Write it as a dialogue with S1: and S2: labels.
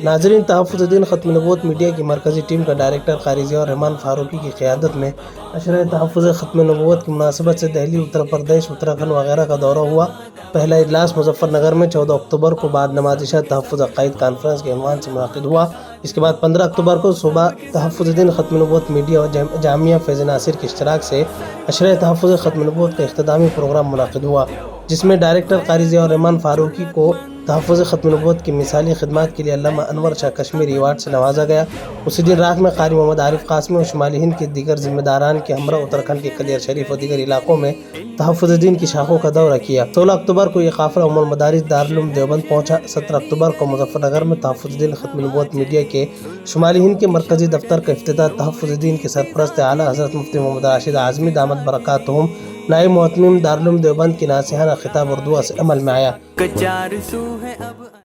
S1: नाजरीन, तहफ़्फ़ुज़-ए-दीन ख़त्म नबूवत मीडिया की मरकज़ी टीम का डायरेक्टर ख़ारिज और रहमान फ़ारूक़ी की क़यादत में अशरा तहफ़्फ़ुज़ ख़त्म नबूवत की मुनासिबत से दिल्ली, उत्तर प्रदेश, उत्तराखंड वगैरह का दौरा हुआ। पहला इजलास मुज़फ़्फ़रनगर में 14 अक्टूबर को बाद नमाज़ इशा तहफ़्फ़ुज़ अक़ाइद कॉन्फ्रेंस के उन्वान से मुनक़िद हुआ। इसके बाद 15 अक्टूबर को सुबह तहफ़्फ़ुज़-ए-दीन ख़त्म नबूवत मीडिया और जामिया फ़ैज़ नासिर के इश्तराक से अशरा तहफ़्फ़ुज़ ख़त्म नबूवत का इख्तितामी प्रोग्राम मुनक़िद हुआ, जिसमें डायरेक्टर ख़ारिज और रहमान फ़ारूक़ी को तहफ़्फ़ुज़ ख़त्म नबूवत की मिसाली खिदमत के लिए अल्लामा अनवर शाह कश्मीरी अवार्ड से नवाजा गया। उसी दिन रात में क़ारी मोहम्मद आरिफ क़ासमी और शुमाली हिंद के दीगर ज़िम्मेदारान के हमरा उत्तराखंड के कलियर शरीफ और दीगर इलाकों में तहफ़्फ़ुज़-ए-दीन की शाखों का दौरा किया। 16 अक्टूबर को ये काफ़िला उम्मुल मदारिस दारुल उलूम देवबंद पहुँचा। 17 अक्टूबर को मुज़फ़्फ़रनगर में तहफ़्फ़ुज़-ए-दीन ख़त्म नबूवत मीडिया के शुमाली हिंद के मरकज़ी दफ्तर का इफ्तिताह तहफ़्फ़ुज़-ए-दीन के सरपरस्त आला हज़रत मुफ्ती मोहम्मद राशिद आज़मी दामद बरकातुहुम नाइब मुअत्तमिम दारुल उलूम देवबंद की नासिहाना खिताब उर्दू से अमल में आया।